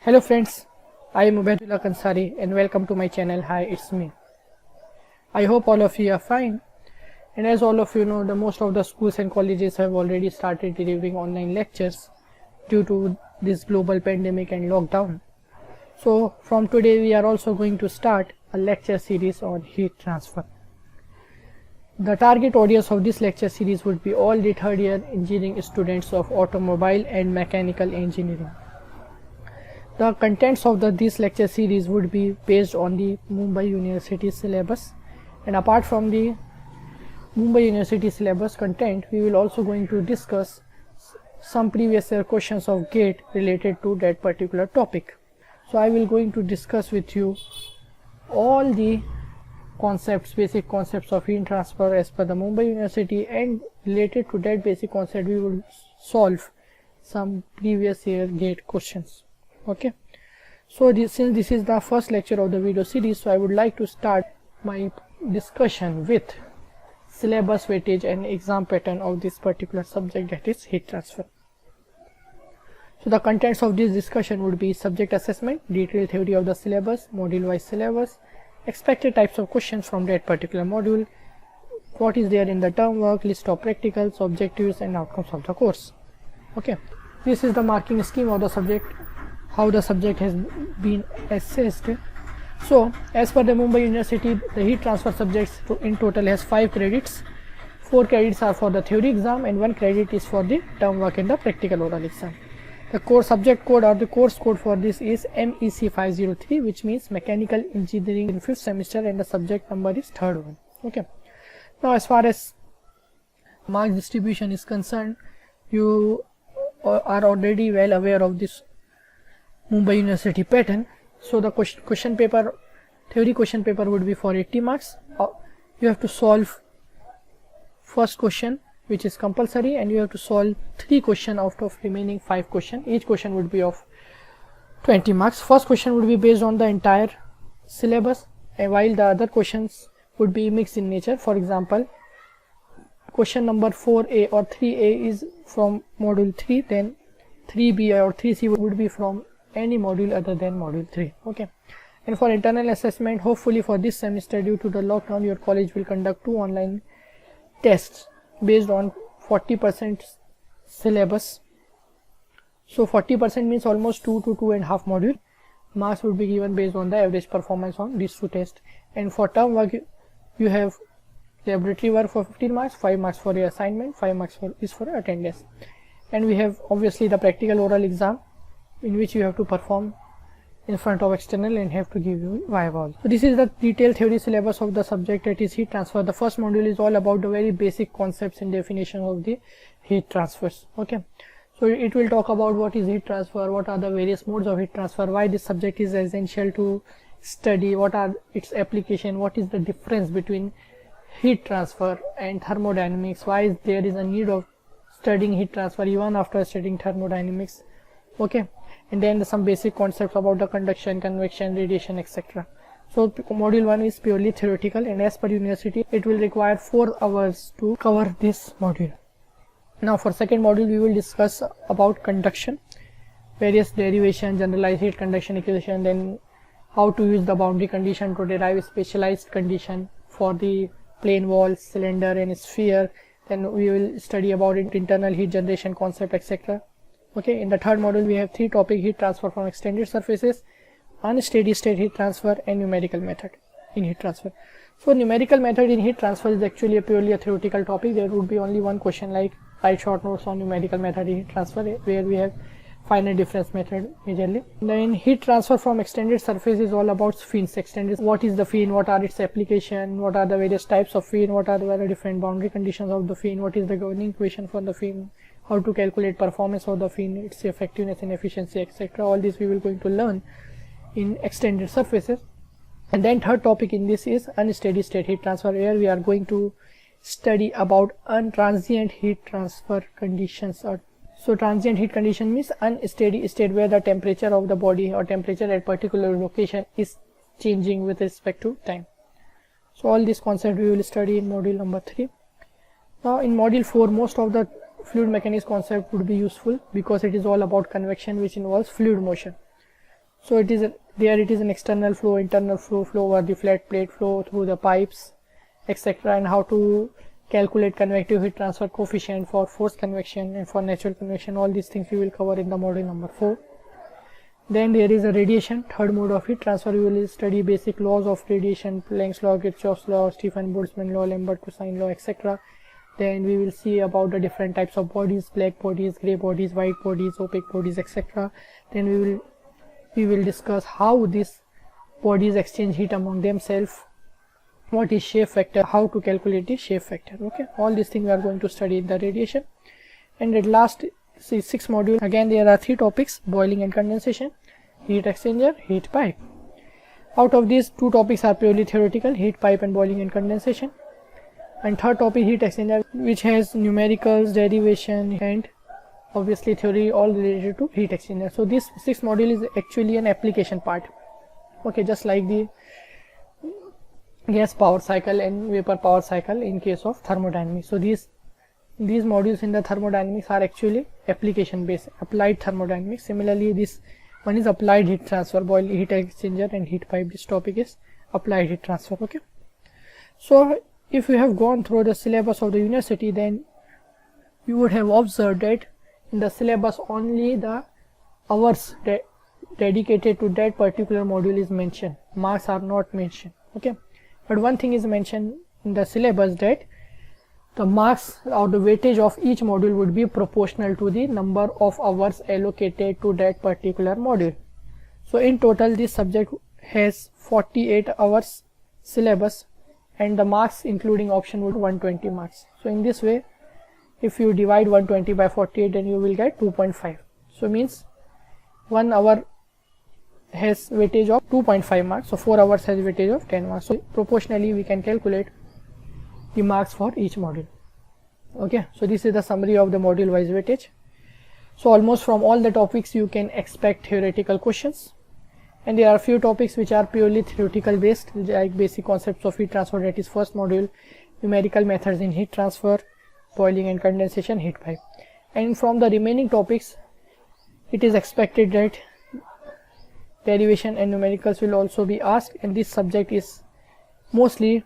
Hello friends, I am Ubaidullah Kansari and welcome to my channel. Hi, it's me. I hope all of you are fine, and as all of you know, most of the schools and colleges have already started delivering online lectures due to this global pandemic and lockdown. So from today we are also going to start a lecture series on heat transfer. The target audience of this lecture series would be all the third year engineering students of automobile and mechanical engineering. The contents of this lecture series would be based on the Mumbai University syllabus, and apart from the Mumbai University syllabus content, we will also going to discuss some previous year questions of GATE related to that particular topic. So I will going to discuss with you all the concepts, basic concepts of heat transfer as per the Mumbai University, and related to that basic concept we will solve some previous year GATE questions. Okay, so since this is the first lecture of the video series, so I would like to start my discussion with syllabus weightage and exam pattern of this particular subject, that is heat transfer. So the contents of this discussion would be subject assessment, detailed theory of the syllabus, module wise syllabus, expected types of questions from that particular module, what is there in the term work, list of practicals, objectives and outcomes of the course. Okay, this is the marking scheme of the subject, how the subject has been assessed. So as per the Mumbai University, the heat transfer subjects in total has 5 credits. 4 credits are for the theory exam and 1 credit is for the term work and the practical oral exam. The course subject code or the course code for this is MEC 503, which means mechanical engineering in 5th semester, and the subject number is 3rd one. Okay, now as far as mark distribution is concerned, you are already well aware of this Mumbai University pattern. So the question paper, theory question paper would be for 80 marks. You have to solve first question, which is compulsory, and you have to solve 3 questions out of remaining 5 questions. Each question would be of 20 marks. First question would be based on the entire syllabus, and while the other questions would be mixed in nature. For example, question number 4A or 3A is from module 3, then 3B or 3C would be from any module other than module 3. Okay, and for internal assessment, hopefully for this semester, due to the lockdown, your college will conduct 2 online tests based on 40% syllabus. So 40% means almost 2 to 2.5 module. Marks would be given based on the average performance on these 2 tests. And for term work, you have laboratory work for 15 marks, 5 marks for your assignment, 5 marks is for attendance, and we have obviously the practical oral exam, in which you have to perform in front of external and have to give you viva. So this is the detailed theory syllabus of the subject, that is heat transfer. The first module is all about the very basic concepts and definition of the heat transfers. Okay, so it will talk about what is heat transfer, what are the various modes of heat transfer, why this subject is essential to study, what are its application, what is the difference between heat transfer and thermodynamics, why there is a need of studying heat transfer even after studying thermodynamics. Okay, and then some basic concepts about the conduction, convection, radiation, etc. So module 1 is purely theoretical, and as per university it will require 4 hours to cover this module. Now for second module we will discuss about conduction, various derivation, generalized heat conduction equation, then how to use the boundary condition to derive specialized condition for the plane walls, cylinder and sphere. Then we will study about internal heat generation concept, etc. Okay, in the third module we have 3 topics: heat transfer from extended surfaces, unsteady state heat transfer, and numerical method in heat transfer. So numerical method in heat transfer is actually purely a theoretical topic. There would be only one question like write short notes on numerical method in heat transfer, where we have finite difference method majorly. Then heat transfer from extended surface is all about fins. Extended, what is the fin, what are its application, what are the various types of fin, what are the very different boundary conditions of the fin, what is the governing equation for the fin, how to calculate performance of the fin, its effectiveness and efficiency, etc. All this we will going to learn in extended surfaces. And then third topic in this is unsteady state heat transfer, where we are going to study about untransient heat transfer conditions. So transient heat condition means unsteady state, where the temperature of the body or temperature at particular location is changing with respect to time. So all this concept we will study in module number 3. Now in module 4, most of the fluid mechanics concept would be useful because it is all about convection, which involves fluid motion. So it is an external flow, internal flow over the flat plate, flow through the pipes, etc., and how to calculate convective heat transfer coefficient for forced convection and for natural convection. All these things we will cover in the module number 4. Then there is a radiation, third mode of heat transfer. We will study basic laws of radiation, Planck's law, Kirchhoff's law, Stefan-Boltzmann law, Lambert-Cosine law, etc. Then we will see about the different types of bodies, black bodies, grey bodies, white bodies, opaque bodies, etc. Then we will discuss how these bodies exchange heat among themselves, what is shape factor, how to calculate the shape factor. Okay, all these things we are going to study in the radiation. And at last, see, 6th module, again there are 3 topics: boiling and condensation, heat exchanger, heat pipe. Out of these, 2 topics are purely theoretical: heat pipe and boiling and condensation. And third topic, heat exchanger, which has numericals, derivation, and obviously theory, all related to heat exchanger. So this 6th module is actually an application part. Okay, just like the gas power cycle and vapor power cycle in case of thermodynamics. So these modules in the thermodynamics are actually application based, applied thermodynamics. Similarly, this one is applied heat transfer, boiling, heat exchanger and heat pipe. This topic is applied heat transfer. Okay, so if you have gone through the syllabus of the university, then you would have observed that in the syllabus only the hours dedicated to that particular module is mentioned. Marks are not mentioned. Okay, but one thing is mentioned in the syllabus, that the marks or the weightage of each module would be proportional to the number of hours allocated to that particular module. So in total, this subject has 48 hours syllabus, and the marks including option would 120 marks. So in this way, if you divide 120 by 48, then you will get 2.5. So means 1 hour has weightage of 2.5 marks. So 4 hours has weightage of 10 marks. So proportionally we can calculate the marks for each module. Okay, so this is the summary of the module wise weightage. So almost from all the topics you can expect theoretical questions, and there are few topics which are purely theoretical based, like basic concepts of heat transfer, that is first module, numerical methods in heat transfer, boiling and condensation, heat pipe. And from the remaining topics, it is expected that derivation and numericals will also be asked, and this subject is mostly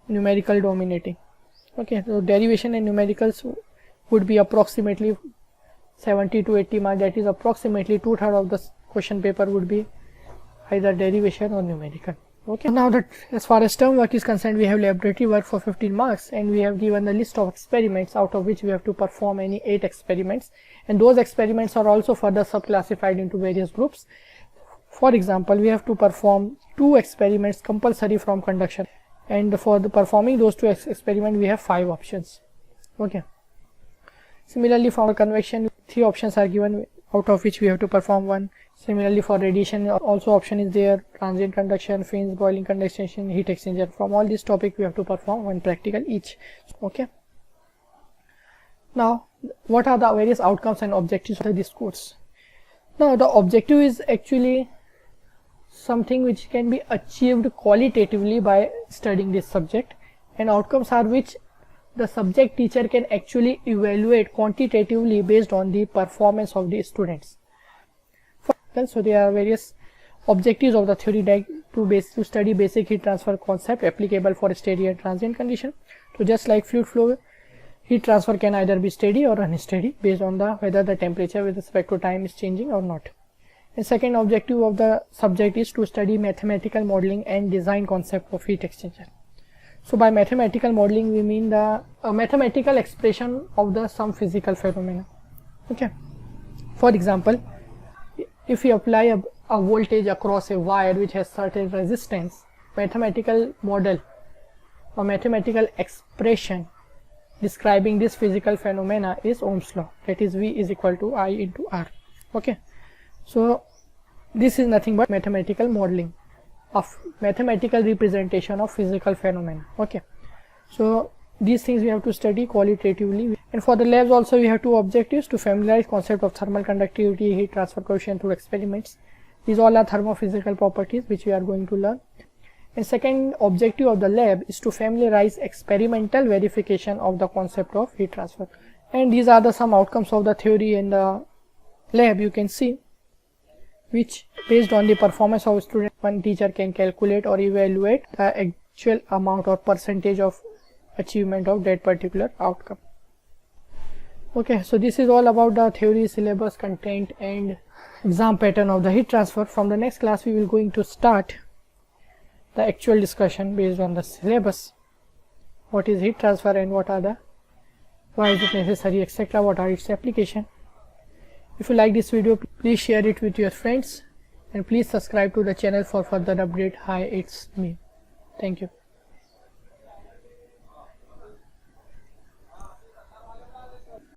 numerical dominating. Okay, so derivation and numericals would be approximately 70 to 80 marks, that is approximately 2/3 of the question paper would be either derivation or numerical. Okay, now that as far as term work is concerned, we have laboratory work for 15 marks, and we have given the list of experiments, out of which we have to perform any 8 experiments, and those experiments are also further subclassified into various groups. For example, we have to perform 2 experiments compulsory from conduction, and for the performing those 2 experiments we have 5 options. Okay, similarly for convection, 3 options are given, out of which we have to perform 1. Similarly for radiation, also option is there: transient conduction, fins, boiling, condensation, heat exchanger. From all these topics we have to perform 1 practical each. Okay, now what are the various outcomes and objectives of this course? Now the objective is actually something which can be achieved qualitatively by studying this subject, and outcomes are which the subject teacher can actually evaluate quantitatively based on the performance of the students. So there are various objectives of the theory, like to study basic heat transfer concept applicable for steady and transient condition. So just like fluid flow, heat transfer can either be steady or unsteady based on whether the temperature with respect to time is changing or not. And second objective of the subject is to study mathematical modeling and design concept of heat exchanger. So by mathematical modeling we mean the mathematical expression of some physical phenomena. Okay, for example, if we apply a voltage across a wire which has certain resistance, mathematical model or mathematical expression describing this physical phenomena is Ohm's law, that is V is equal to I into R. Okay, so this is nothing but mathematical modeling of mathematical representation of physical phenomena. Okay, so these things we have to study qualitatively. And for the labs also we have 2 objectives: to familiarize concept of thermal conductivity, heat transfer coefficient through experiments. These all are thermophysical properties which we are going to learn. And second objective of the lab is to familiarize experimental verification of the concept of heat transfer. And these are some outcomes of the theory and the lab. You can see which based on the performance of student, one teacher can calculate or evaluate the actual amount or percentage of achievement of that particular outcome. Okay, so this is all about the theory, syllabus, content and exam pattern of the heat transfer. From the next class we will going to start the actual discussion based on the syllabus. What is heat transfer and why is it necessary, etc. What are its application. If you like this video, please share it with your friends and please subscribe to the channel for further update. Hi, it's me. Thank you.